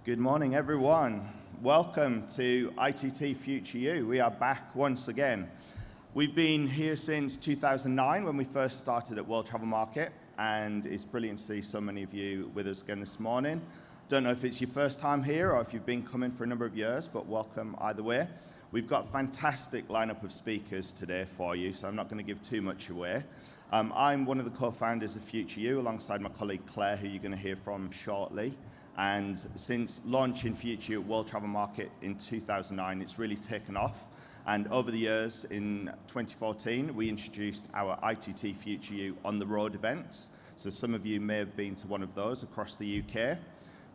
Good morning, everyone. Welcome to ITT Future You. We are back once again. We've been here since 2009 when we first started at World Travel Market, and it's brilliant to see so many of you with us again this morning. Don't know if it's your first time here or if you've been coming for a number of years, but welcome either way. We've got a fantastic lineup of speakers today for you, so I'm not going to give too much away. I'm one of the co-founders of Future You alongside my colleague Claire, who you're going to hear from shortly. And since launching Future You at World Travel Market in 2009, it's really taken off. And over the years, in 2014, we introduced our ITT Future You on the road events. So some of you may have been to one of those across the UK.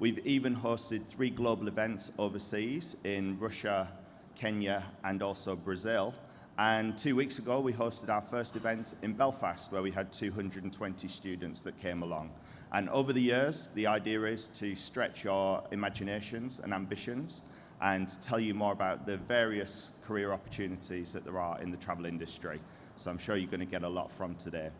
We've even hosted 3 global events overseas in Russia, Kenya, and also Brazil. And 2 weeks ago, we hosted our first event in Belfast, where we had 220 students that came along. And over the years, the idea is to stretch your imaginations and ambitions and tell you more about the various career opportunities that there are in the travel industry. So I'm sure you're going to get a lot from today.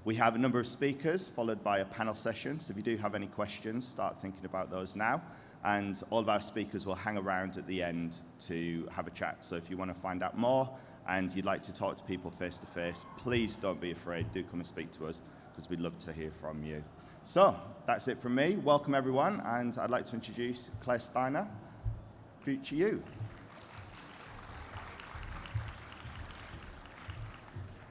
We have a number of speakers, followed by a panel session. So if you do have any questions, start thinking about those now. And all of our speakers will hang around at the end to have a chat. So if you want to find out more and you'd like to talk to people face to face, please don't be afraid. Do come and speak to us, because we'd love to hear from you. So that's it from me. Welcome, everyone. And I'd like to introduce Claire Steiner, Future You.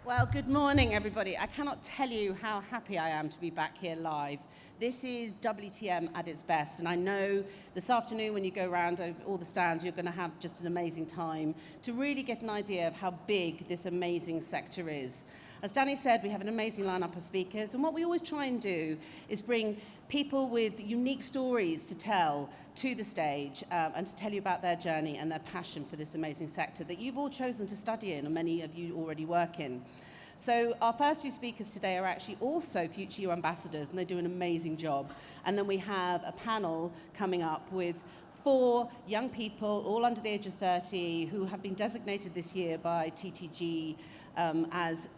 Well, good morning, everybody. I cannot tell you how happy I am to be back here live. This is WTM at its best, and I know this afternoon when you go around all the stands, you're going to have just an amazing time to really get an idea of how big this amazing sector is. As Danny said, we have an amazing lineup of speakers, and what we always try and do is bring people with unique stories to tell to the stage and to tell you about their journey and their passion for this amazing sector that you've all chosen to study in, and many of you already work in. So our first 2 speakers today are actually also Future You ambassadors, and they do an amazing job. And then we have a panel coming up with 4 young people, all under the age of 30, who have been designated this year by TTG as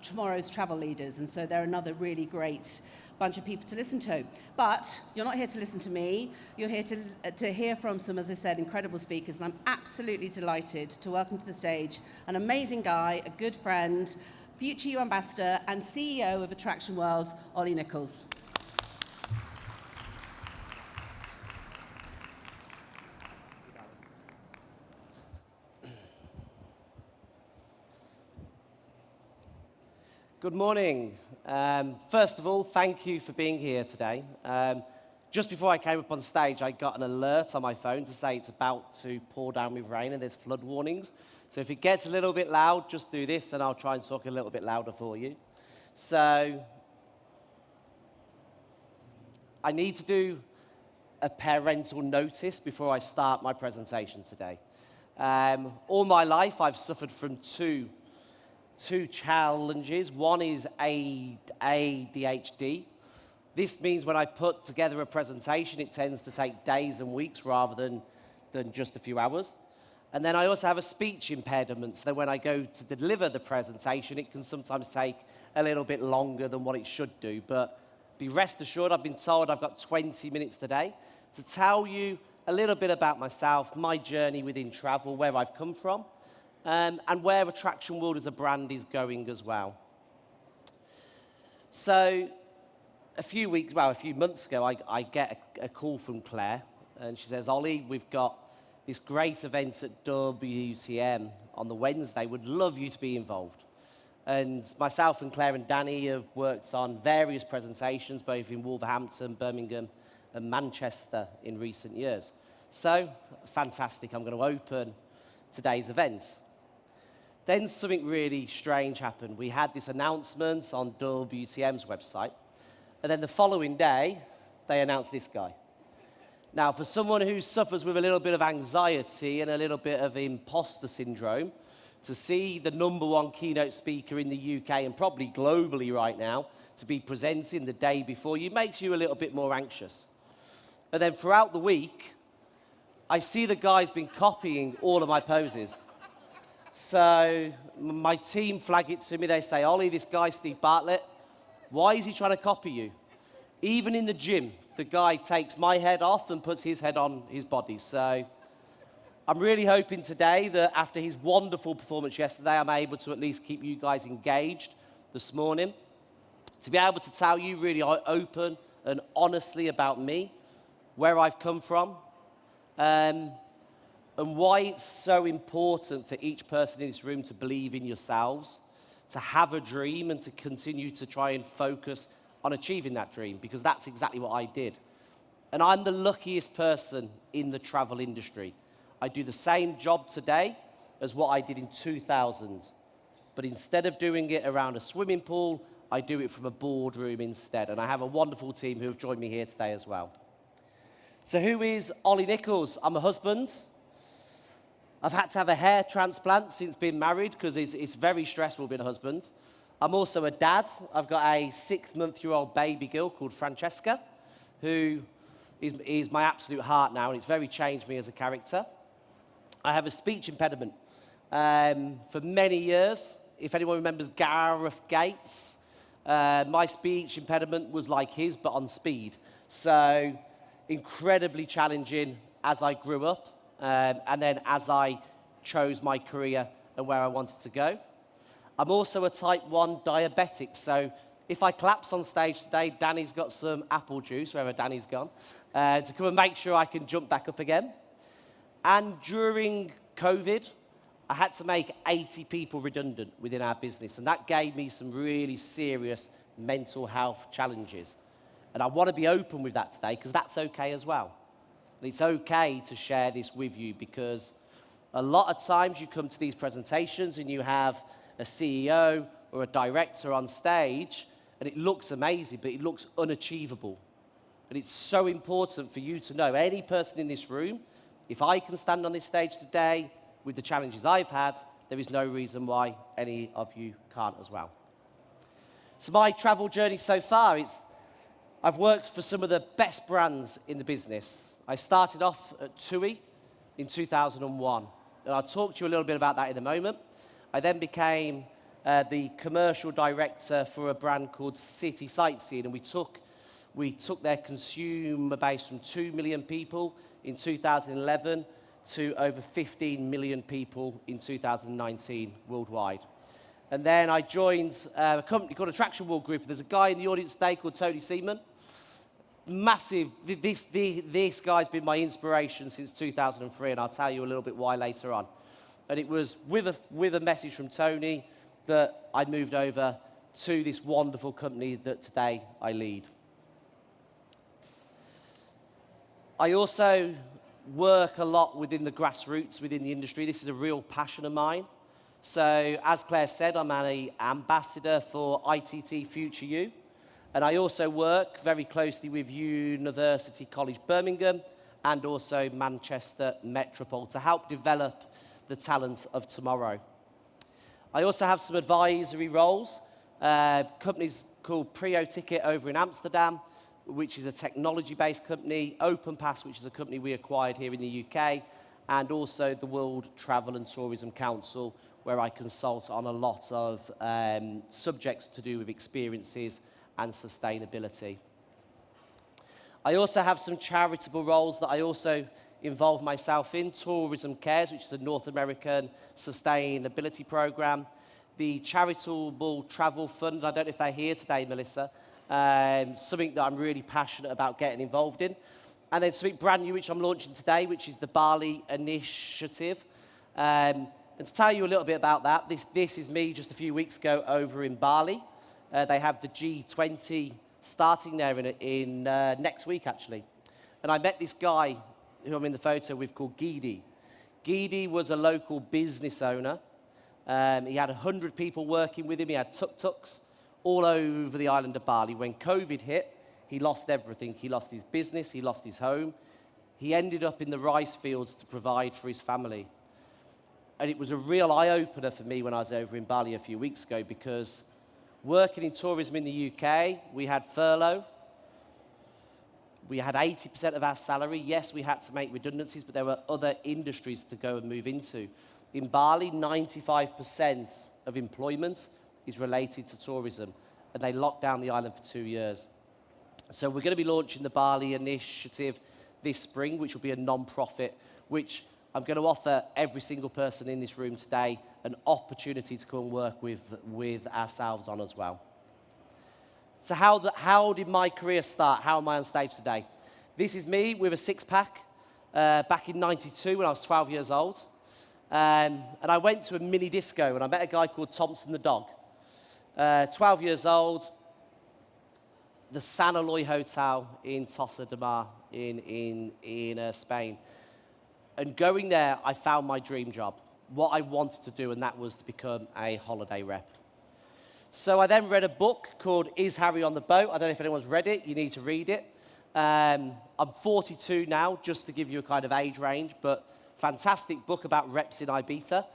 tomorrow's travel leaders, and so they're another really great bunch of people to listen to. But you're not here to listen to me, you're here to hear from some, as I said, incredible speakers, and I'm absolutely delighted to welcome to the stage an amazing guy, a good friend, Future You ambassador and CEO of Attraction World, Audley Nicholls. Good morning. First of all, thank you for being here today. Just before I came up on stage, I got an alert on my phone to say it's about to pour down with rain and there's flood warnings. So if it gets a little bit loud, just do this and I'll try and talk a little bit louder for you. So I need to do a parental notice before I start my presentation today. All my life, I've suffered from two challenges. One is ADHD. This means when I put together a presentation, it tends to take days and weeks rather than just a few hours. And then I also have a speech impairment, so when I go to deliver the presentation, it can sometimes take a little bit longer than what it should do. But be rest assured, I've been told I've got 20 minutes today to tell you a little bit about myself, my journey within travel, where I've come from, and where Attraction World as a brand is going as well. So a few months ago, I get a call from Claire, and she says, Ollie, we've got this great event at WTM on the Wednesday. Would love you to be involved. And myself and Claire and Danny have worked on various presentations, both in Wolverhampton, Birmingham, and Manchester in recent years. So, fantastic. I'm going to open today's event. Then something really strange happened. We had this announcement on WTM's website, and then the following day, they announced this guy. Now, for someone who suffers with a little bit of anxiety and a little bit of imposter syndrome, to see the #1 keynote speaker in the UK and probably globally right now to be presenting the day before you makes you a little bit more anxious. And then throughout the week, I see the guy's been copying all of my poses. So my team flag it to me. They say, Ollie, this guy, Steve Bartlett, why is he trying to copy you? Even in the gym, the guy takes my head off and puts his head on his body. So I'm really hoping today that after his wonderful performance yesterday, I'm able to at least keep you guys engaged this morning. To be able to tell you really open and honestly about me, where I've come from, and why it's so important for each person in this room to believe in yourselves, to have a dream and to continue to try and focus on achieving that dream, because that's exactly what I did. And I'm the luckiest person in the travel industry. I do the same job today as what I did in 2000. But instead of doing it around a swimming pool, I do it from a boardroom instead. And I have a wonderful team who have joined me here today as well. So who is Ollie Nicholls? I'm a husband. I've had to have a hair transplant since being married because it's very stressful being a husband. I'm also a dad. I've got a 6-month-old baby girl called Francesca, who is my absolute heart now, and it's very changed me as a character. I have a speech impediment. For many years, if anyone remembers Gareth Gates, my speech impediment was like his, but on speed. So incredibly challenging as I grew up, and then as I chose my career and where I wanted to go. I'm also a type 1 diabetic, so if I collapse on stage today, Danny's got some apple juice, wherever Danny's gone, to come and make sure I can jump back up again. And during COVID, I had to make 80 people redundant within our business, and that gave me some really serious mental health challenges. And I want to be open with that today, because that's okay as well. And it's okay to share this with you, because a lot of times you come to these presentations and you have a CEO or a director on stage, and it looks amazing, but it looks unachievable. And it's so important for you to know, any person in this room, if I can stand on this stage today with the challenges I've had, there is no reason why any of you can't as well. So my travel journey so far, I've worked for some of the best brands in the business. I started off at TUI in 2001, and I'll talk to you a little bit about that in a moment. I then became the commercial director for a brand called City Sightseeing, and we took their consumer base from 2 million people in 2011 to over 15 million people in 2019 worldwide. And then I joined a company called Attraction World Group. There's a guy in the audience today called Tony Seaman. Massive. This guy's been my inspiration since 2003, and I'll tell you a little bit why later on. And it was with a message from Tony that I moved over to this wonderful company that today I lead. I also work a lot within the grassroots, within the industry. This is a real passion of mine. So, as Claire said, I'm an ambassador for ITT Future You. And I also work very closely with University College Birmingham and also Manchester Metropole to help develop the talents of tomorrow. I also have some advisory roles. Companies called Prio Ticket over in Amsterdam, which is a technology-based company, OpenPass, which is a company we acquired here in the UK, and also the World Travel and Tourism Council, where I consult on a lot of subjects to do with experiences and sustainability. I also have some charitable roles that I also involve myself in. Tourism Cares, which is a North American sustainability program. The Charitable Travel Fund, I don't know if they're here today, Melissa, something that I'm really passionate about getting involved in. And then something brand new, which I'm launching today, which is the Bali Initiative. And to tell you a little bit about that, this is me just a few weeks ago over in Bali. They have the G20 starting there in next week, actually. And I met this guy who I'm in the photo with called Gidi. Gidi was a local business owner. He had 100 people working with him. He had tuk-tuks all over the island of Bali. When COVID hit, he lost everything. He lost his business. He lost his home. He ended up in the rice fields to provide for his family. And it was a real eye-opener for me when I was over in Bali a few weeks ago, because working in tourism in the UK, we had furlough. We had 80% of our salary. Yes, we had to make redundancies, but there were other industries to go and move into. In Bali, 95% of employment is related to tourism, and they locked down the island for 2 years. So we're going to be launching the Bali initiative this spring, which will be a non-profit, which I'm going to offer every single person in this room today an opportunity to come and work with ourselves on as well. So how did my career start? How am I on stage today? This is me with a six-pack back in '92 when I was 12 years old. And I went to a mini disco and I met a guy called Thompson the dog. 12 years old, the San Eloy Hotel in Tossa de Mar in Spain. And going there, I found my dream job, what I wanted to do, and that was to become a holiday rep. So I then read a book called Is Harry on the Boat? I don't know if anyone's read it. You need to read it. I'm 42 now, just to give you a kind of age range, but fantastic book about reps in Ibiza.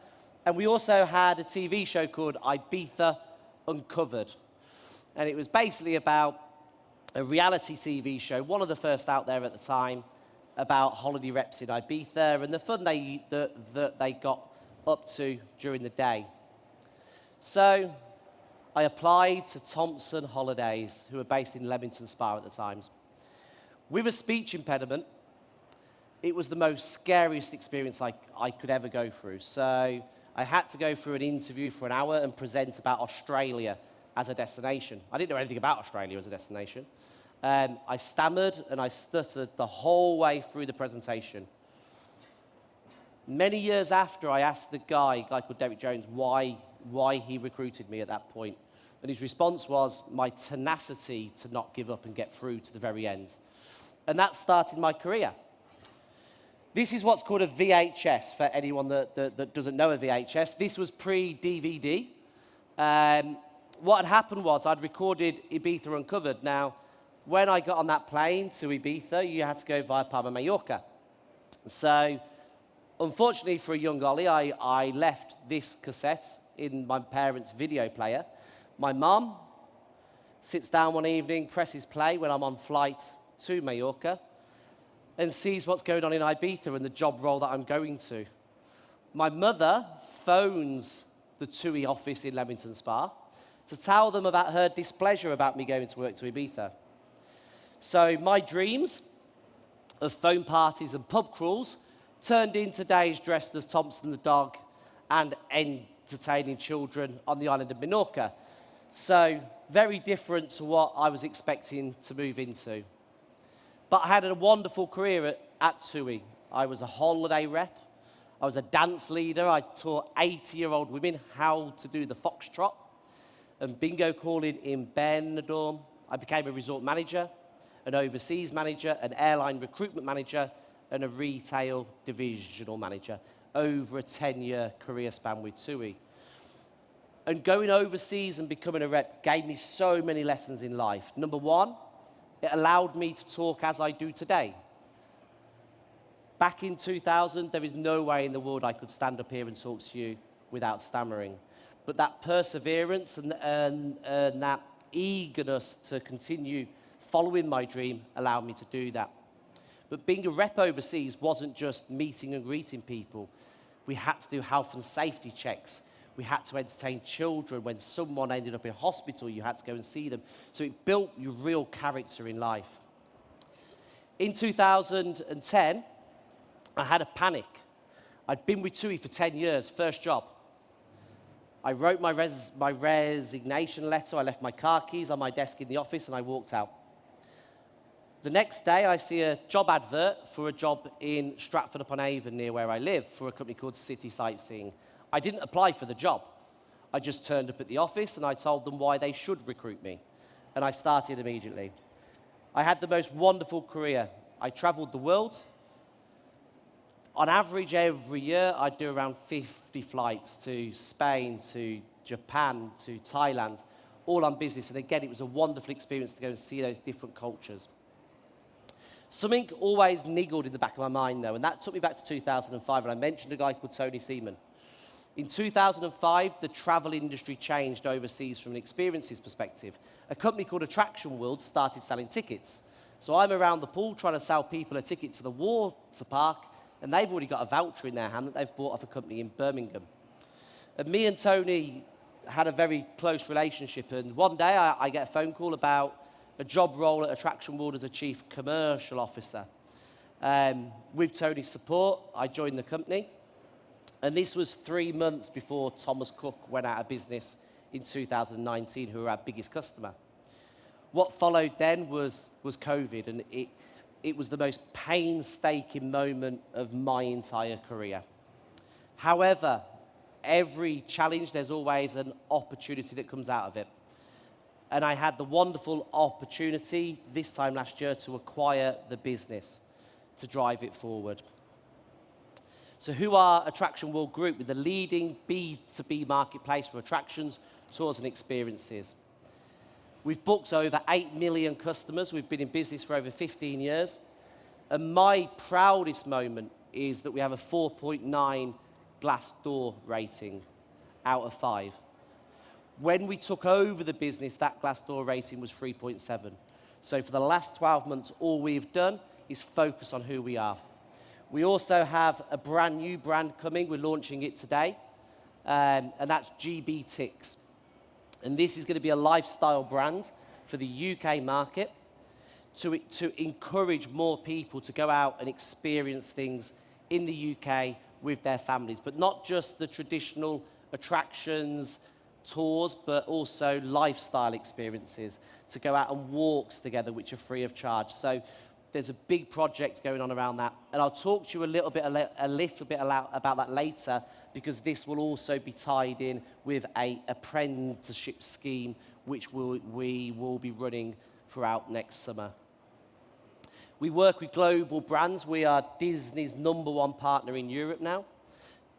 And we also had a TV show called Ibiza Uncovered. And it was basically about a reality TV show, one of the first out there at the time, about holiday reps in Ibiza and the fun that they got up to during the day. So I applied to Thompson Holidays, who were based in Leamington Spa at the time. With a speech impediment, it was the most scariest experience I could ever go through. So I had to go through an interview for an hour and present about Australia as a destination. I didn't know anything about Australia as a destination. I stammered and I stuttered the whole way through the presentation. Many years after, I asked a guy called Derek Jones why he recruited me at that point. And his response was my tenacity to not give up and get through to the very end. And that started my career. This is what's called a VHS, for anyone that doesn't know a VHS. This was pre-DVD. What had happened was I'd recorded Ibiza Uncovered. Now, when I got on that plane to Ibiza, you had to go via Palma, Mallorca. So, unfortunately for a young Ollie, I left this cassette in my parents' video player. My mum sits down one evening, presses play when I'm on flight to Mallorca, and sees what's going on in Ibiza and the job role that I'm going to. My mother phones the TUI office in Leamington Spa to tell them about her displeasure about me going to work to Ibiza. So my dreams of phone parties and pub crawls turned into days dressed as Thompson the dog and entertaining children on the island of Minorca. So very different to what I was expecting to move into. But I had a wonderful career at TUI. I was a holiday rep. I was a dance leader. I taught 80-year-old women how to do the foxtrot and bingo calling in Benidorm. I became a resort manager, an overseas manager, an airline recruitment manager, and a retail divisional manager over a 10-year career span with TUI. And going overseas and becoming a rep gave me so many lessons in life. Number one, it allowed me to talk as I do today. Back in 2000, there is no way in the world I could stand up here and talk to you without stammering. But that perseverance and that eagerness to continue following my dream allowed me to do that. But being a rep overseas wasn't just meeting and greeting people. We had to do health and safety checks. We had to entertain children. When someone ended up in hospital, you had to go and see them. So it built your real character in life. In 2010, I had a panic. I'd been with TUI for 10 years, first job. I wrote my resignation letter. I left my car keys on my desk in the office, and I walked out. The next day, I see a job advert for a job in Stratford-upon-Avon, near where I live, for a company called City Sightseeing. I didn't apply for the job. I just turned up at the office and I told them why they should recruit me. And I started immediately. I had the most wonderful career. I traveled the world. On average, every year, I'd do around 50 flights to Spain, to Japan, to Thailand, all on business. And again, it was a wonderful experience to go and see those different cultures. Something always niggled in the back of my mind, though, and that took me back to 2005, and I mentioned a guy called Tony Seaman. In 2005, the travel industry changed overseas from an experiences perspective. A company called Attraction World started selling tickets. So I'm around the pool trying to sell people a ticket to the water park, and they've already got a voucher in their hand that they've bought off a company in Birmingham. And me and Tony had a very close relationship, and one day I get a phone call about a a job role at Attraction World as a Chief Commercial Officer. With Tony's support, I joined the company, and this was 3 months before Thomas Cook went out of business in 2019, who were our biggest customer. What followed then was COVID, and it was the most painstaking moment of my entire career. However, every challenge, there's always an opportunity that comes out of it. And I had the wonderful opportunity this time last year to acquire the business to drive it forward. So who are Attraction World Group? We're the leading B2B marketplace for attractions, tours and experiences. We've booked over 8 million customers. We've been in business for over 15 years. And my proudest moment is that we have a 4.9 Glassdoor rating out of 5. When we took over the business, that Glassdoor rating was 3.7. So for the last 12 months, all we've done is focus on who we are. We also have a brand new brand coming. We're launching it today, and that's GB Tix. And this is going to be a lifestyle brand for the UK market to encourage more people to go out and experience things in the UK with their families, but not just the traditional attractions, tours, but also lifestyle experiences, to go out on walks together, which are free of charge. So there's a big project going on around that, and I'll talk to you a little bit about that later, because this will also be tied in with an apprenticeship scheme, which we will be running throughout next summer. We work with global brands. We are Disney's #1 partner in Europe now.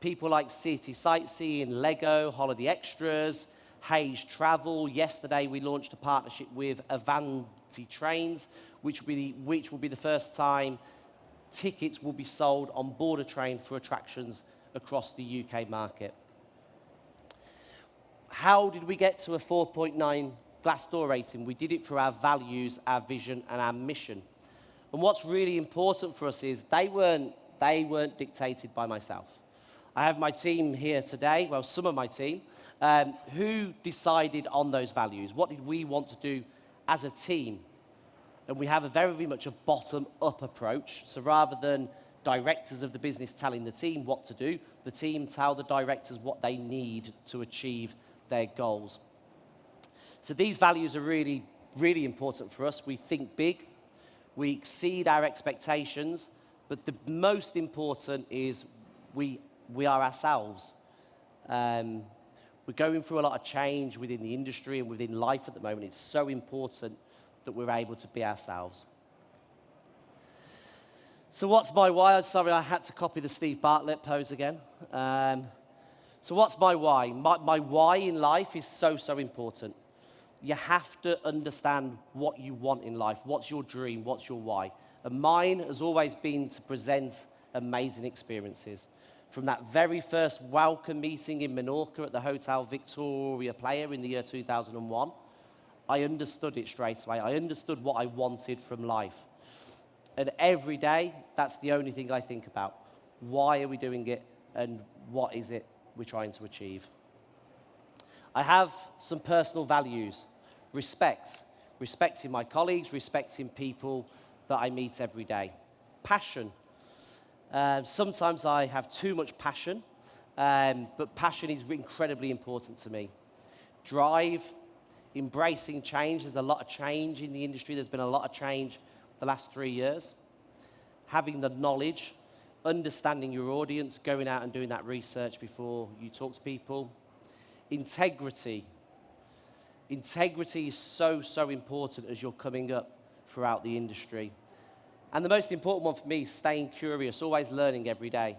People like City Sightseeing, Lego, Holiday Extras, Hayes Travel. Yesterday we launched a partnership with Avanti Trains, which will be the first time tickets will be sold on board a train for attractions across the UK market. How did we get to a 4.9 Glassdoor rating? We did it through our values, our vision, and our mission. And what's really important for us is they weren't dictated by myself. I have my team here today, well, some of my team, who decided on those values. What did we want to do as a team? And we have a very much a bottom-up approach. So rather than directors of the business telling the team what to do, the team tell the directors what they need to achieve their goals. So these values are really, really important for us. We think big, we exceed our expectations, but the most important is we are ourselves. We're going through a lot of change within the industry and within life at the moment. It's so important that we're able to be ourselves. So what's my why? I'm sorry, I had to copy the Steve Bartlett pose again. So what's my why? My why in life is so important. You have to understand what you want in life. What's your dream? What's your why? And mine has always been to present amazing experiences. From that very first welcome meeting in Menorca at the Hotel Victoria Player in the year 2001, I understood it straight away. I understood what I wanted from life. And every day, that's the only thing I think about. Why are we doing it, and what is it we're trying to achieve? I have some personal values. Respecting my colleagues, respecting people that I meet every day. Passion. Sometimes I have too much passion, but passion is incredibly important to me. Drive, embracing change. There's a lot of change in the industry. There's been a lot of change the last 3 years. Having the knowledge, understanding your audience, going out and doing that research before you talk to people. Integrity. Integrity is so important as you're coming up throughout the industry. And the most important one for me is staying curious, always learning every day.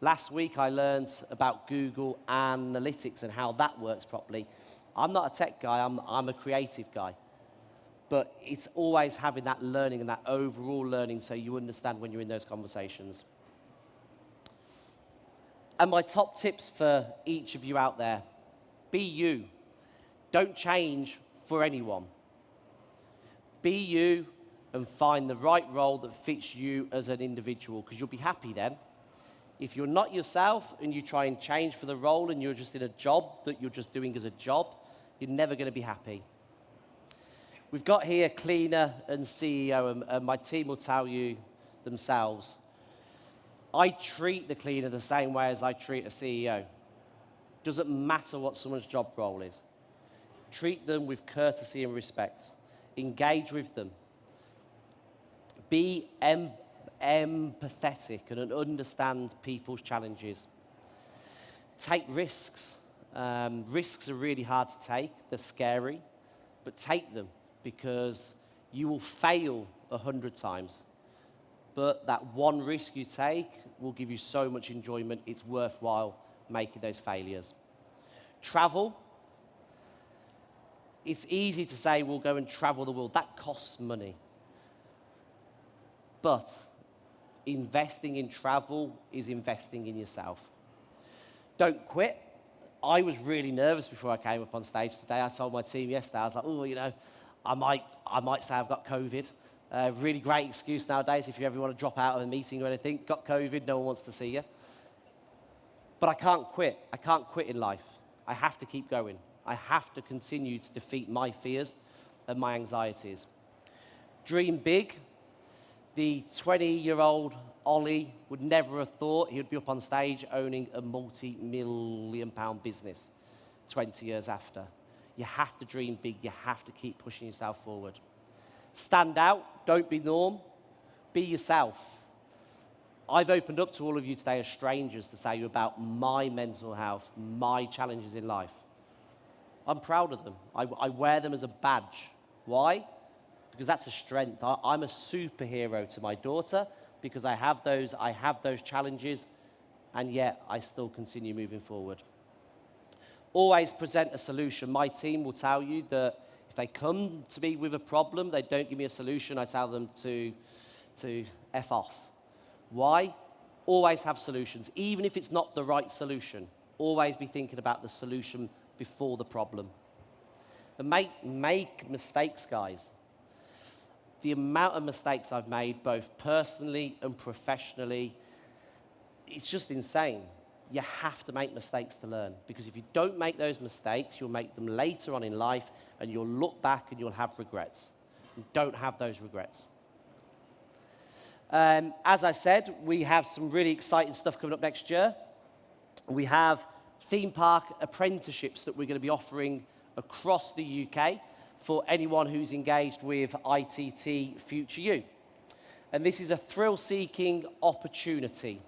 Last week I learned about Google Analytics and how that works properly. I'm not a tech guy, I'm a creative guy. But it's always having that learning and that overall learning so you understand when you're in those conversations. And my top tips for each of you out there: be you. Don't change for anyone. Be you and find the right role that fits you as an individual, because you'll be happy then. If you're not yourself and you try and change for the role and you're just in a job that you're just doing as a job, you're never going to be happy. We've got here cleaner and CEO, and my team will tell you themselves. I treat the cleaner the same way as I treat a CEO. Doesn't matter what someone's job role is. Treat them with courtesy and respect. Engage with them. Be empathetic and understand people's challenges. Take risks. Risks are really hard to take. They're scary. But take them, because you will fail 100 times. But that one risk you take will give you so much enjoyment, it's worthwhile making those failures. Travel. It's easy to say we'll go and travel the world. That costs money. But investing in travel is investing in yourself. Don't quit. I was really nervous before I came up on stage today. I told my team yesterday, I was like, oh, you know, I might say I've got COVID. Really great excuse nowadays if you ever want to drop out of a meeting or anything. Got COVID, no one wants to see you. But I can't quit. I can't quit in life. I have to keep going. I have to continue to defeat my fears and my anxieties. Dream big. The 20-year-old Ollie would never have thought he would be up on stage owning a multi-million-pound business 20 years after. You have to dream big. You have to keep pushing yourself forward. Stand out. Don't be norm. Be yourself. I've opened up to all of you today as strangers to tell you about my mental health, my challenges in life. I'm proud of them. I wear them as a badge. Why? Because that's a strength. I'm a superhero to my daughter because I have those challenges, and yet I still continue moving forward. Always present a solution. My team will tell you that if they come to me with a problem, they don't give me a solution, I tell them to F off. Why? Always have solutions. Even if it's not the right solution, always be thinking about the solution before the problem. And make mistakes, guys. The amount of mistakes I've made, both personally and professionally, it's just insane. You have to make mistakes to learn, because if you don't make those mistakes, you'll make them later on in life, and you'll look back and you'll have regrets. And don't have those regrets. As I said, we have some really exciting stuff coming up next year. We have theme park apprenticeships that we're going to be offering across the UK for anyone who's engaged with ITT Future You. And this is a thrill-seeking opportunity.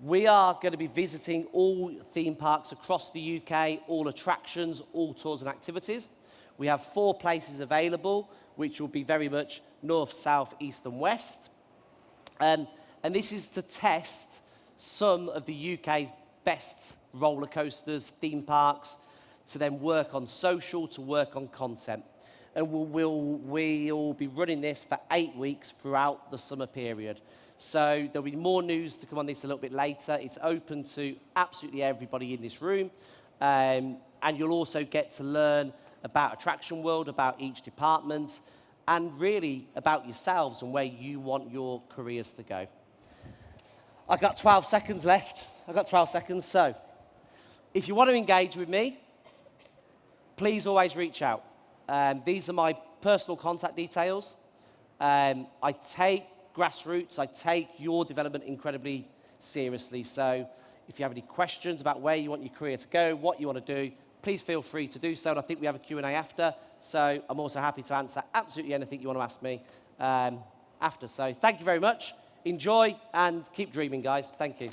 We are going to be visiting all theme parks across the UK, all attractions, all tours and activities. We have 4 places available, which will be very much north, south, east and west. And this is to test some of the UK's best roller coasters, theme parks, to then work on social, to work on content. And we'll be running this for 8 weeks throughout the summer period. So there'll be more news to come on this a little bit later. It's open to absolutely everybody in this room. And you'll also get to learn about Attraction World, about each department, and really about yourselves and where you want your careers to go. I've got 12 seconds left. So if you want to engage with me, please always reach out. These are my personal contact details. I take grassroots, I take your development incredibly seriously. So if you have any questions about where you want your career to go, what you want to do, please feel free to do so. And I think we have a Q&A after. So I'm also happy to answer absolutely anything you want to ask me after. So thank you very much. Enjoy and keep dreaming, guys. Thank you.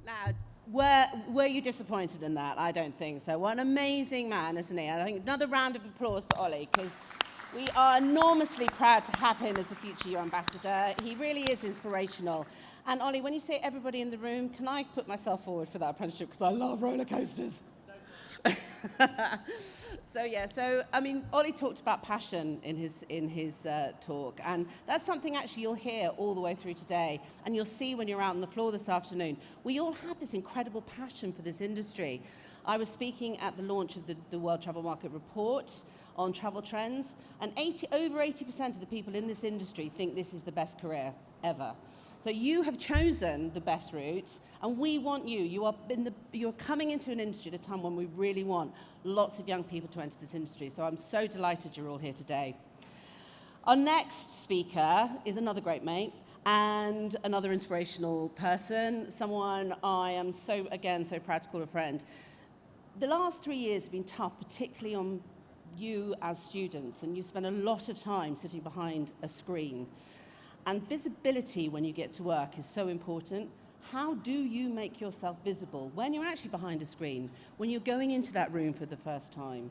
Now, were you disappointed in that? I don't think so. What an amazing man, isn't he? And I think another round of applause to Ollie, because we are enormously proud to have him as a Future You ambassador. He really is inspirational. And Ollie, when you say everybody in the room, can I put myself forward for that apprenticeship? Because I love roller coasters. So I mean, Ollie talked about passion in his talk, and that's something actually you'll hear all the way through today, and you'll see when you're out on the floor this afternoon. We all have this incredible passion for this industry. I was speaking at the launch of the World Travel Market Report on travel trends, and over 80% of the people in this industry think this is the best career. ever. So you have chosen the best route, and we want you. You're coming into an industry at a time when we really want lots of young people to enter this industry. So I'm so delighted you're all here today. Our next speaker is another great mate and another inspirational person, someone I am so proud to call a friend. The last 3 years have been tough, particularly on you as students, and you spend a lot of time sitting behind a screen. And visibility when you get to work is so important. How do you make yourself visible when you're actually behind a screen, when you're going into that room for the first time?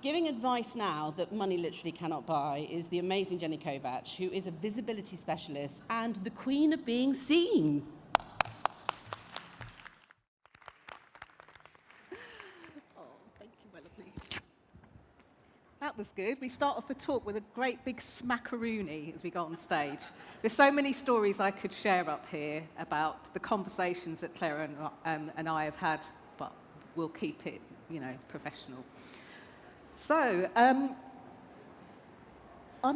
Giving advice now that money literally cannot buy is the amazing Jenny Kovacs, who is a visibility specialist and the queen of being seen. That was good. We start off the talk with a great big smackaroonie as we go on stage. There's so many stories I could share up here about the conversations that Claire and I have had, but we'll keep it, professional. So, I'm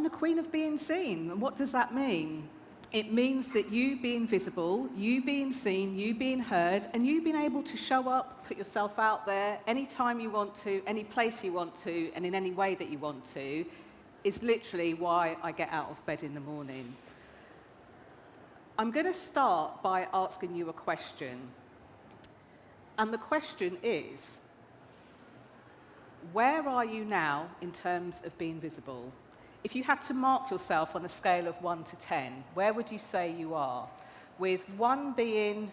the queen of being seen. And what does that mean? It means that you being visible, you being seen, you being heard, and you being able to show up, put yourself out there anytime you want to, any place you want to, and in any way that you want to, is literally why I get out of bed in the morning. I'm going to start by asking you a question. And the question is, where are you now in terms of being visible? If you had to mark yourself on a scale of 1 to 10, where would you say you are? With 1 being,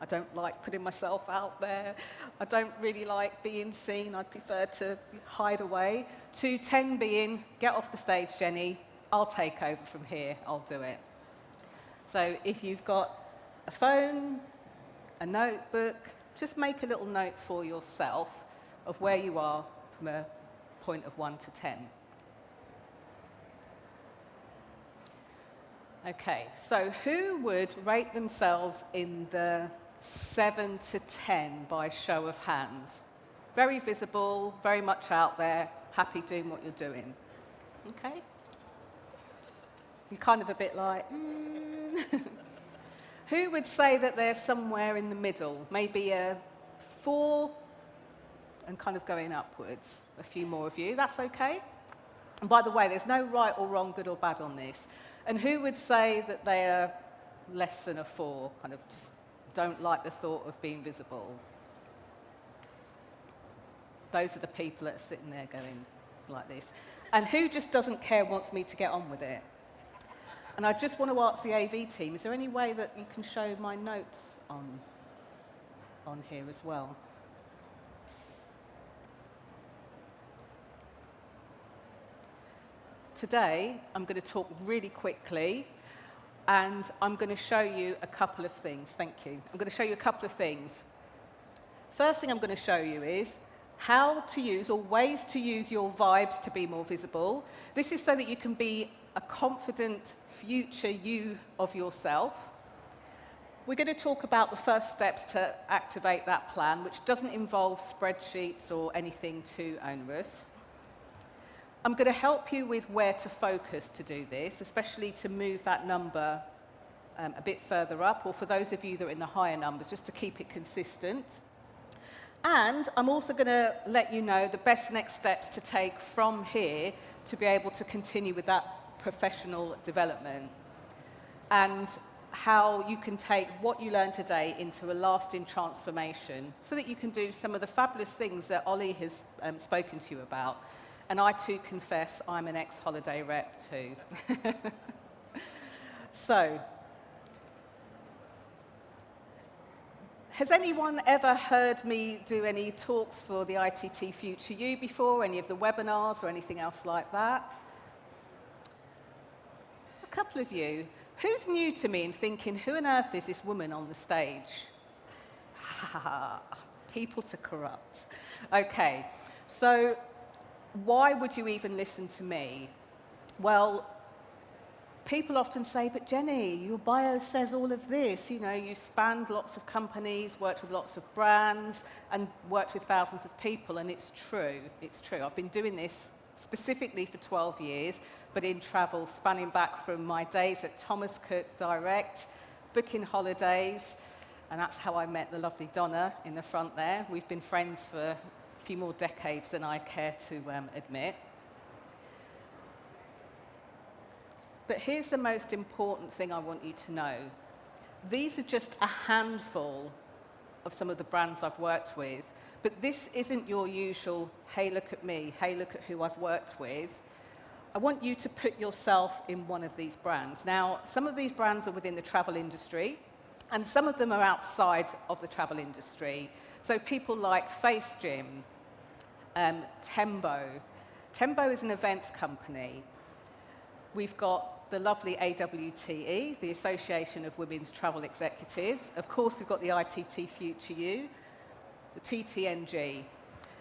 I don't like putting myself out there. I don't really like being seen. I'd prefer to hide away. To 10 being, get off the stage, Jenny. I'll take over from here. I'll do it. So if you've got a phone, a notebook, just make a little note for yourself of where you are from a point of 1 to 10. Okay, so who would rate themselves in the 7 to 10 by show of hands? Very visible, very much out there, happy doing what you're doing. Okay? You're kind of a bit like, Who would say that they're somewhere in the middle? Maybe a 4 and kind of going upwards. A few more of you, that's okay. And by the way, there's no right or wrong, good or bad on this. And who would say that they are less than a 4, kind of just don't like the thought of being visible? Those are the people that are sitting there going like this. And who just doesn't care, wants me to get on with it? And I just want to ask the AV team, is there any way that you can show my notes on here as well? Today, I'm going to talk really quickly, and I'm going to show you a couple of things. Thank you. I'm going to show you a couple of things. First thing I'm going to show you is how to use, or ways to use your vibes to be more visible. This is so that you can be a confident future you of yourself. We're going to talk about the first steps to activate that plan, which doesn't involve spreadsheets or anything too onerous. I'm going to help you with where to focus to do this, especially to move that number a bit further up, or for those of you that are in the higher numbers, just to keep it consistent. And I'm also going to let you know the best next steps to take from here to be able to continue with that professional development, and how you can take what you learned today into a lasting transformation so that you can do some of the fabulous things that Ollie has spoken to you about. And I too confess I'm an ex-holiday rep too. So, has anyone ever heard me do any talks for the ITT Future You before, any of the webinars or anything else like that? A couple of you. Who's new to me and thinking, who on earth is this woman on the stage? People to corrupt. Okay, so why would you even listen to me? Well, people often say, but Jenny, your bio says all of this. You know, you spanned lots of companies, worked with lots of brands, and worked with thousands of people, and it's true. It's true. I've been doing this specifically for 12 years, but in travel, spanning back from my days at Thomas Cook Direct, booking holidays, and that's how I met the lovely Donna in the front there. We've been friends for a few more decades than I care to admit. But here's the most important thing I want you to know. These are just a handful of some of the brands I've worked with, but this isn't your usual, hey, look at me, hey, look at who I've worked with. I want you to put yourself in one of these brands. Now, some of these brands are within the travel industry, and some of them are outside of the travel industry. So people like Face Gym, Tembo. Tembo is an events company. We've got the lovely AWTE, the Association of Women's Travel Executives. Of course, we've got the ITT Future You, the TTNG.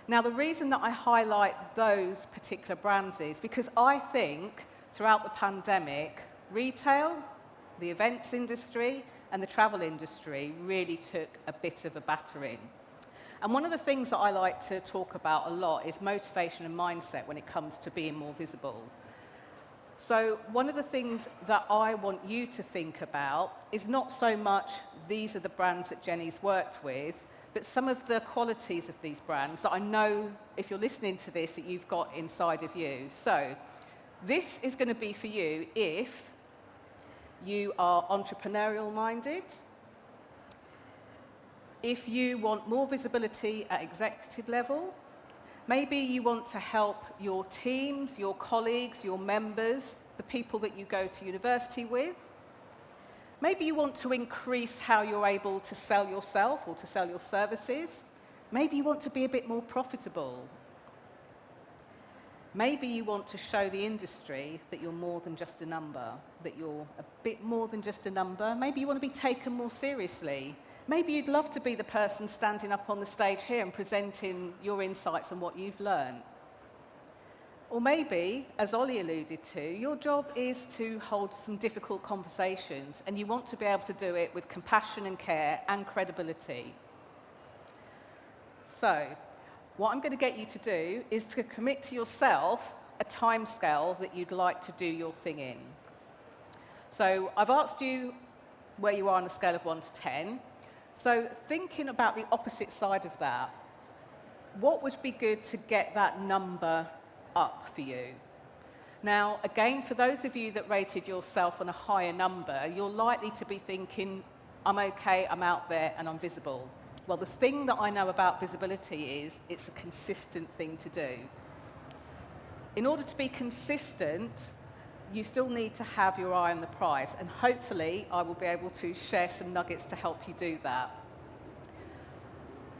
Now, the reason that I highlight those particular brands is because I think throughout the pandemic, retail, the events industry, and the travel industry really took a bit of a battering. And one of the things that I like to talk about a lot is motivation and mindset when it comes to being more visible. So one of the things that I want you to think about is not so much these are the brands that Jenny's worked with, but some of the qualities of these brands that I know, if you're listening to this, that you've got inside of you. So this is going to be for you if you are entrepreneurial minded, if you want more visibility at executive level, maybe you want to help your teams, your colleagues, your members, the people that you go to university with. Maybe you want to increase how you're able to sell yourself or to sell your services. Maybe you want to be a bit more profitable. Maybe you want to show the industry that you're more than just a number, that you're a bit more than just a number. Maybe you want to be taken more seriously. Maybe you'd love to be the person standing up on the stage here and presenting your insights and what you've learned. Or maybe, as Ollie alluded to, your job is to hold some difficult conversations and you want to be able to do it with compassion and care and credibility. So, what I'm going to get you to do is to commit to yourself a timescale that you'd like to do your thing in. So, I've asked you where you are on a scale of 1 to 10. So, thinking about the opposite side of that, what would be good to get that number up for you? Now, again, for those of you that rated yourself on a higher number, you're likely to be thinking, I'm okay, I'm out there, and I'm visible. Well, the thing that I know about visibility is it's a consistent thing to do. In order to be consistent, you still need to have your eye on the prize, and hopefully I will be able to share some nuggets to help you do that.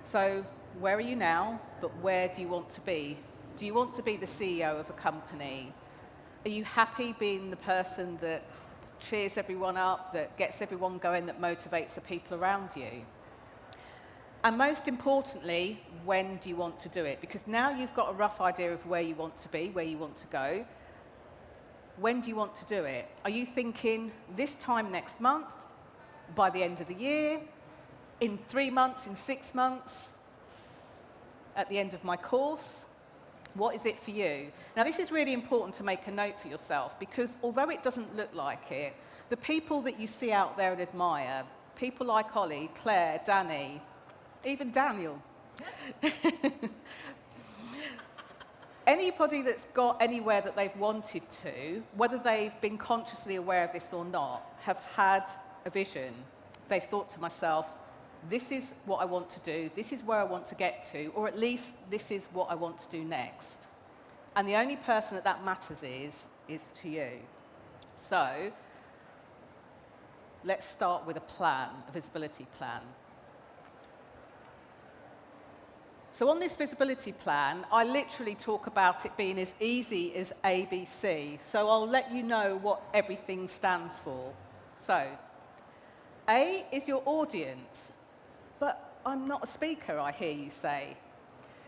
So, where are you now, but where do you want to be? Do you want to be the CEO of a company? Are you happy being the person that cheers everyone up, that gets everyone going, that motivates the people around you? And most importantly, when do you want to do it? Because now you've got a rough idea of where you want to be, where you want to go. When do you want to do it? Are you thinking this time next month, by the end of the year, in 3 months, in 6 months, at the end of my course? What is it for you? Now, this is really important to make a note for yourself because although it doesn't look like it, the people that you see out there and admire, people like Ollie, Claire, Danny, even Daniel, anybody that's got anywhere that they've wanted to, whether they've been consciously aware of this or not, have had a vision. They've thought to myself, this is what I want to do, this is where I want to get to, or at least this is what I want to do next. And the only person that matters is to you. So, let's start with a plan, a visibility plan. So on this visibility plan, I literally talk about it being as easy as ABC. So I'll let you know what everything stands for. So, A is your audience. But I'm not a speaker, I hear you say.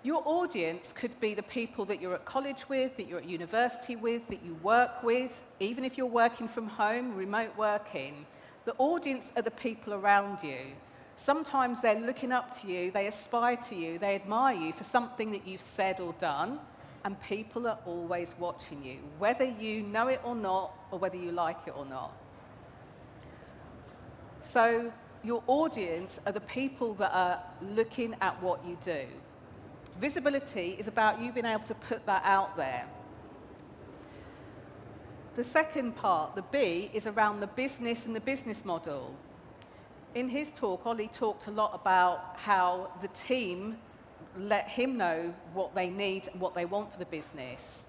Your audience could be the people that you're at college with, that you're at university with, that you work with, even if you're working from home, remote working. The audience are the people around you. Sometimes they're looking up to you, they aspire to you, they admire you for something that you've said or done. and people are always watching you, whether you know it or not, or whether you like it or not. So your audience are the people that are looking at what you do. Visibility is about you being able to put that out there. The second part, the B, is around the business and the business model. In his talk, Ollie talked a lot about how the team let him know what they need and what they want for the business.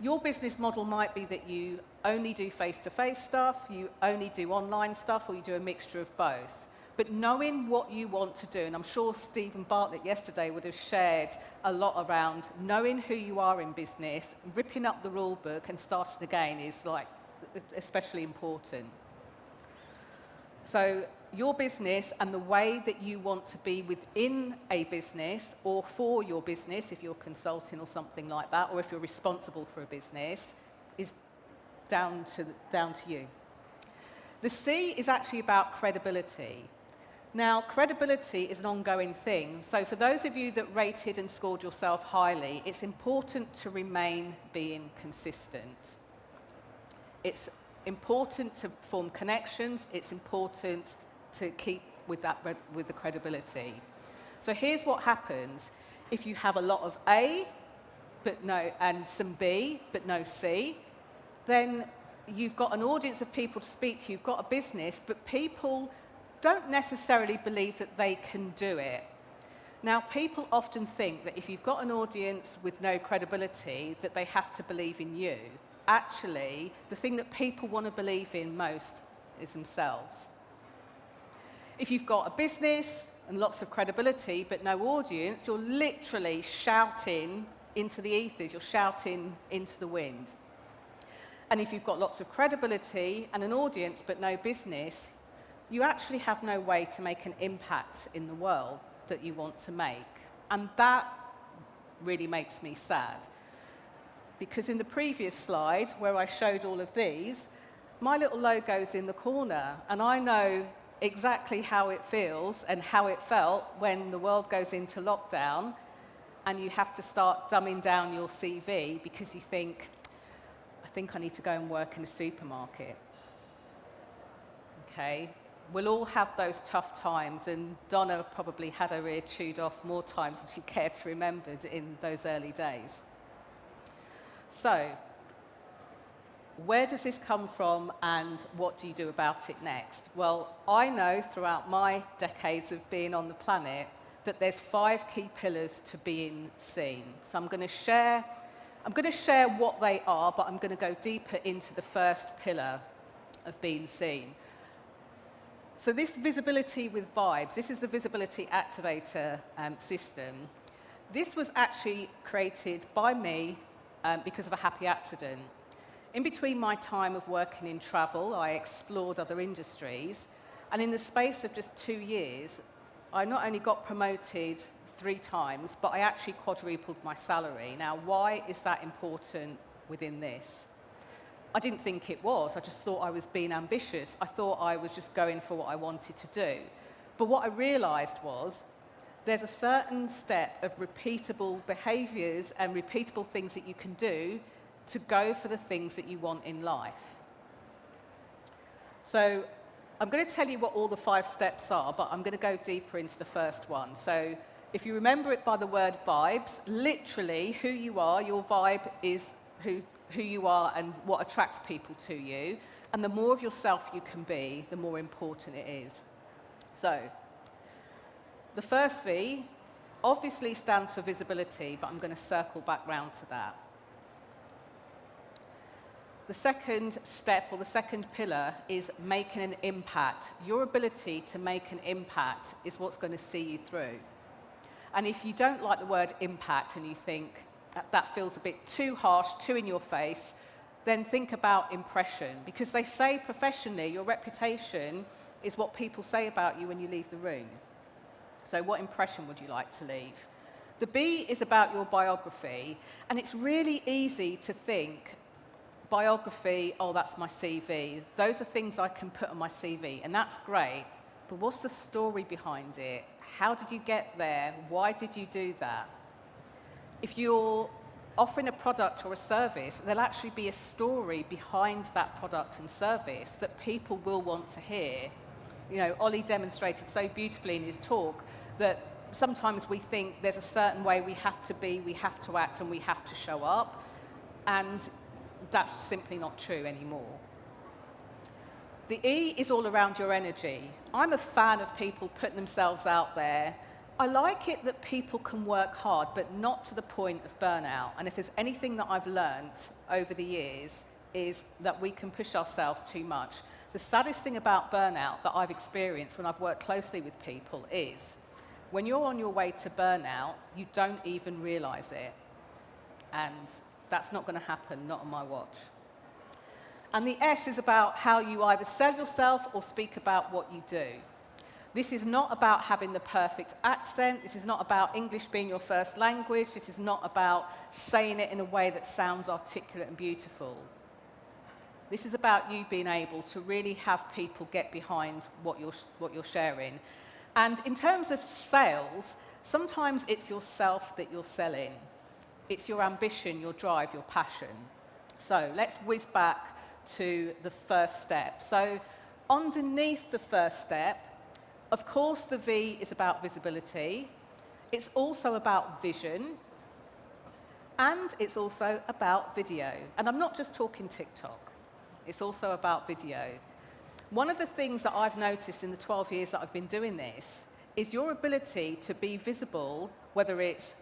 Your business model might be that you only do face-to-face stuff, you only do online stuff, or you do a mixture of both. But knowing what you want to do, and I'm sure Stephen Bartlett yesterday would have shared a lot around knowing who you are in business, ripping up the rule book and starting again is like especially important. So your business and the way that you want to be within a business or for your business, if you're consulting or something like that, or if you're responsible for a business, is down to you. The C is actually about credibility. Now, credibility is an ongoing thing. So for those of you that rated and scored yourself highly, it's important to remain being consistent. It's important to form connections. It's important to keep with the credibility. So here's what happens if you have a lot of A, but no, and some B, but no C. Then you've got an audience of people to speak to. You've got a business, but people don't necessarily believe that they can do it. Now, people often think that if you've got an audience with no credibility, that they have to believe in you. Actually, the thing that people want to believe in most is themselves. If you've got a business and lots of credibility but no audience, you're literally shouting into the ethers, you're shouting into the wind. And if you've got lots of credibility and an audience but no business, you actually have no way to make an impact in the world that you want to make. And that really makes me sad. Because in the previous slide, where I showed all of these, my little logo's in the corner, and I know exactly how it feels and how it felt when the world goes into lockdown and you have to start dumbing down your CV because you think, I think I need to go and work in a supermarket. Okay? We'll all have those tough times, and Donna probably had her ear chewed off more times than she cared to remember in those early days. So, where does this come from and what do you do about it next? Well, I know throughout my decades of being on the planet that there's 5 key pillars to being seen. So I'm going to share what they are, but I'm going to go deeper into the first pillar of being seen. So this visibility with vibes, this is the visibility activator system. This was actually created by me because of a happy accident. In between my time of working in travel, I explored other industries, and in the space of just 2 years, I not only got promoted 3 times, but I actually quadrupled my salary. Now, why is that important within this? I didn't think it was. I just thought I was being ambitious. I thought I was just going for what I wanted to do. But what I realized was there's a certain step of repeatable behaviors and repeatable things that you can do to go for the things that you want in life. So I'm going to tell you what all the 5 steps are, but I'm going to go deeper into the first one. So if you remember it by the word vibes, literally who you are, your vibe is who you are and what attracts people to you. And the more of yourself you can be, the more important it is. So the first V obviously stands for visibility, but I'm going to circle back round to that. The second step, or the second pillar, is making an impact. Your ability to make an impact is what's going to see you through. And if you don't like the word impact and you think that feels a bit too harsh, too in your face, then think about impression. Because they say professionally, your reputation is what people say about you when you leave the room. So what impression would you like to leave? The B is about your biography. And it's really easy to think, biography, oh, that's my CV. Those are things I can put on my CV, and that's great. But what's the story behind it? How did you get there? Why did you do that? If you're offering a product or a service, there'll actually be a story behind that product and service that people will want to hear. You know, Ollie demonstrated so beautifully in his talk that sometimes we think there's a certain way we have to be, we have to act, and we have to show up, and that's simply not true anymore. The E is all around your energy. I'm a fan of people putting themselves out there. I like it that people can work hard, but not to the point of burnout. And if there's anything that I've learned over the years, is that we can push ourselves too much. The saddest thing about burnout that I've experienced when I've worked closely with people is when you're on your way to burnout, you don't even realize it. And that's not going to happen, not on my watch. And the S is about how you either sell yourself or speak about what you do. This is not about having the perfect accent. This is not about English being your first language. This is not about saying it in a way that sounds articulate and beautiful. This is about you being able to really have people get behind what you're sharing. And in terms of sales, sometimes it's yourself that you're selling. It's your ambition, your drive, your passion. So let's whiz back to the first step. So underneath the first step, of course, the V is about visibility. It's also about vision. And it's also about video. And I'm not just talking TikTok. It's also about video. One of the things that I've noticed in the 12 years that I've been doing this is your ability to be visible, whether it's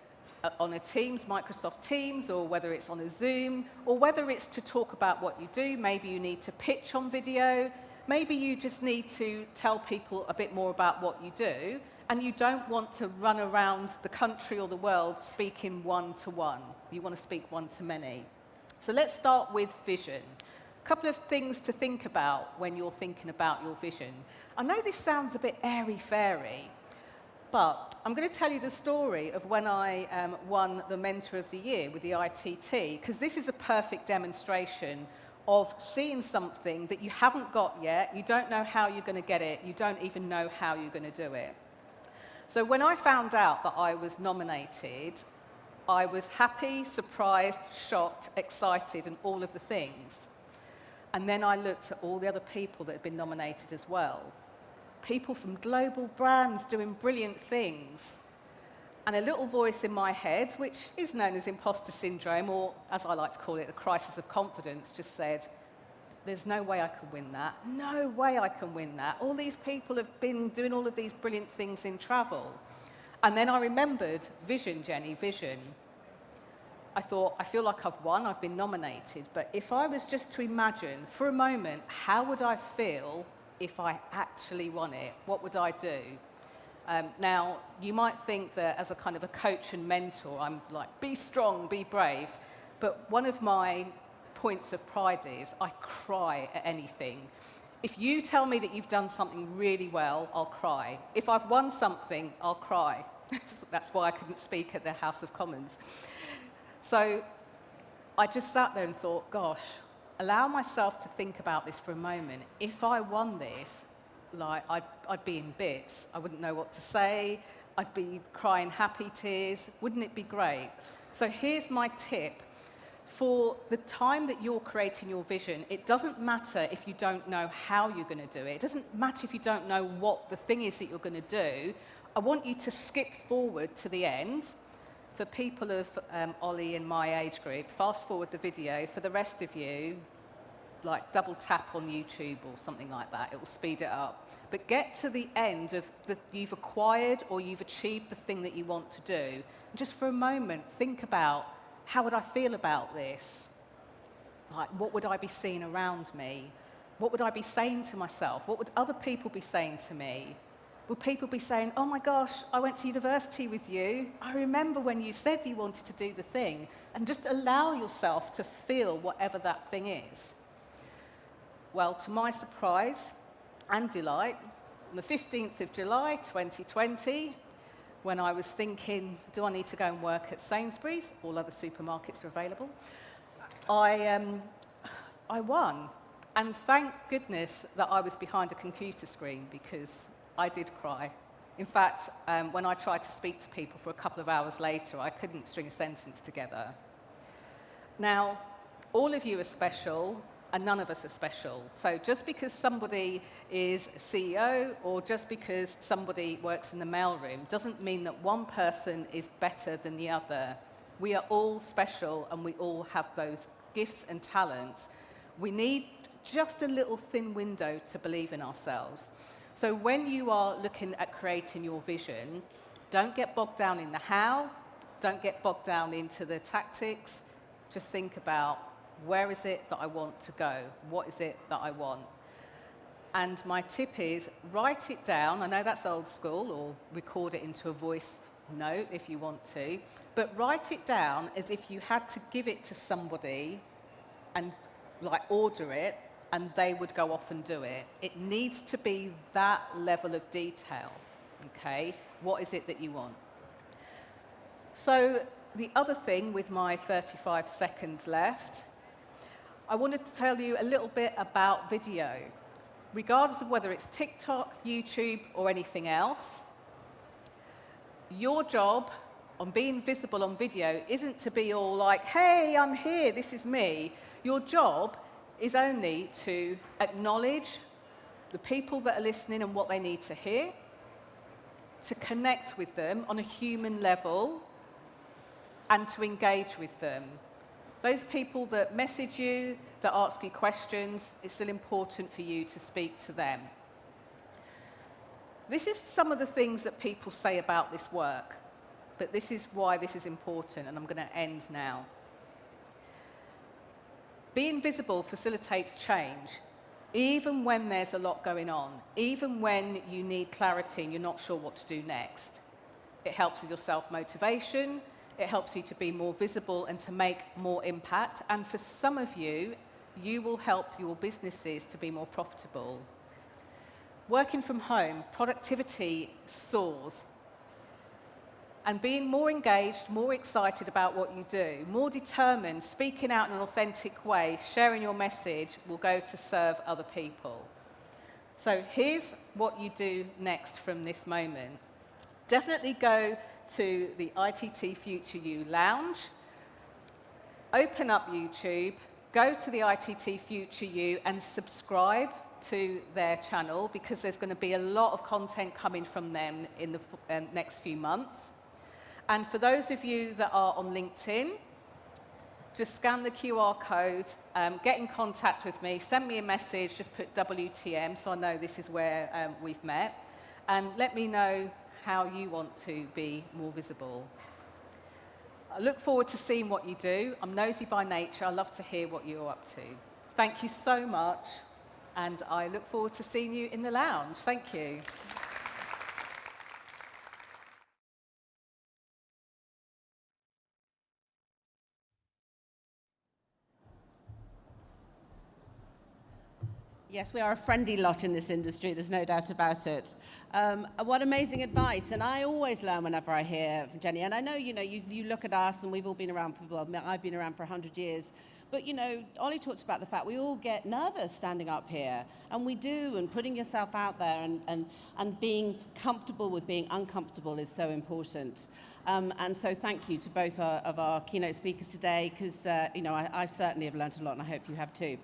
on a Teams, Microsoft Teams, or whether it's on a Zoom, or whether it's to talk about what you do. Maybe you need to pitch on video. Maybe you just need to tell people a bit more about what you do, and you don't want to run around the country or the world speaking one-to-one. You want to speak one-to-many. So let's start with vision. A couple of things to think about when you're thinking about your vision. I know this sounds a bit airy-fairy, but I'm going to tell you the story of when I won the Mentor of the Year with the ITT, because this is a perfect demonstration of seeing something that you haven't got yet, you don't know how you're going to get it, you don't even know how you're going to do it. So when I found out that I was nominated, I was happy, surprised, shocked, excited, and all of the things. And then I looked at all the other people that had been nominated as well. People from global brands doing brilliant things. And a little voice in my head, which is known as imposter syndrome, or as I like to call it, the crisis of confidence, just said, there's no way I can win that. No way I can win that. All these people have been doing all of these brilliant things in travel. And then I remembered vision, Jenny, vision. I thought, I feel like I've won, I've been nominated, but if I was just to imagine for a moment, how would I feel if I actually won it? What would I do? Now, you might think that as a kind of a coach and mentor, I'm like, be strong, be brave. But one of my points of pride is I cry at anything. If you tell me that you've done something really well, I'll cry. If I've won something, I'll cry. That's why I couldn't speak at the House of Commons. So I just sat there and thought, gosh, allow myself to think about this for a moment. If I won this, like I'd be in bits. I wouldn't know what to say. I'd be crying happy tears. Wouldn't it be great? So here's my tip. For the time that you're creating your vision, it doesn't matter if you don't know how you're going to do it. It doesn't matter if you don't know what the thing is that you're going to do. I want you to skip forward to the end. For people of Ollie in my age group, fast forward the video. For the rest of you, like double tap on YouTube or something like that. It will speed it up. But get to the end of you've acquired or you've achieved the thing that you want to do. And just for a moment, think about, how would I feel about this? Like, what would I be seeing around me? What would I be saying to myself? What would other people be saying to me? Would people be saying, oh my gosh, I went to university with you. I remember when you said you wanted to do the thing. And just allow yourself to feel whatever that thing is. Well, to my surprise and delight, on the 15th of July, 2020, when I was thinking, do I need to go and work at Sainsbury's? All other supermarkets are available. I won. And thank goodness that I was behind a computer screen, because I did cry. In fact, when I tried to speak to people for a couple of hours later, I couldn't string a sentence together. Now, all of you are special, and none of us are special. So just because somebody is a CEO or just because somebody works in the mailroom doesn't mean that one person is better than the other. We are all special, and we all have those gifts and talents. We need just a little thin window to believe in ourselves. So when you are looking at creating your vision, don't get bogged down in the how, don't get bogged down into the tactics. Just think about, where is it that I want to go? What is it that I want? And my tip is, write it down. I know that's old school, or record it into a voice note if you want to, but write it down as if you had to give it to somebody and like order it, and they would go off and do it. It needs to be that level of detail, okay? What is it that you want? So the other thing, with my 35 seconds left, I wanted to tell you a little bit about video. Regardless of whether it's TikTok, YouTube, or anything else, your job on being visible on video isn't to be all like, hey, I'm here, this is me. Your job is only to acknowledge the people that are listening and what they need to hear, to connect with them on a human level, and to engage with them. Those people that message you, that ask you questions, it's still important for you to speak to them. This is some of the things that people say about this work, but this is why this is important, and I'm going to end now. Being visible facilitates change, even when there's a lot going on, even when you need clarity and you're not sure what to do next. It helps with your self-motivation, it helps you to be more visible and to make more impact, and for some of you, you will help your businesses to be more profitable. Working from home, productivity soars. And being more engaged, more excited about what you do, more determined, speaking out in an authentic way, sharing your message will go to serve other people. So here's what you do next from this moment. Definitely go to the ITT Future You lounge, open up YouTube, go to the ITT Future You and subscribe to their channel, because there's going to be a lot of content coming from them in the next few months. And for those of you that are on LinkedIn, just scan the QR code, get in contact with me, send me a message, just put WTM so I know this is where we've met, and let me know how you want to be more visible. I look forward to seeing what you do. I'm nosy by nature. I love to hear what you're up to. Thank you so much, and I look forward to seeing you in the lounge. Thank you. Yes, we are a friendly lot in this industry, there's no doubt about it. What amazing advice, and I always learn whenever I hear from Jenny, and I know, you look at us, and we've all been around for, well, I've been around for 100 years, but, Ollie talked about the fact we all get nervous standing up here, and we do, and putting yourself out there and being comfortable with being uncomfortable is so important. And so thank you to both of our keynote speakers today, because, I certainly have learned a lot, and I hope you have too.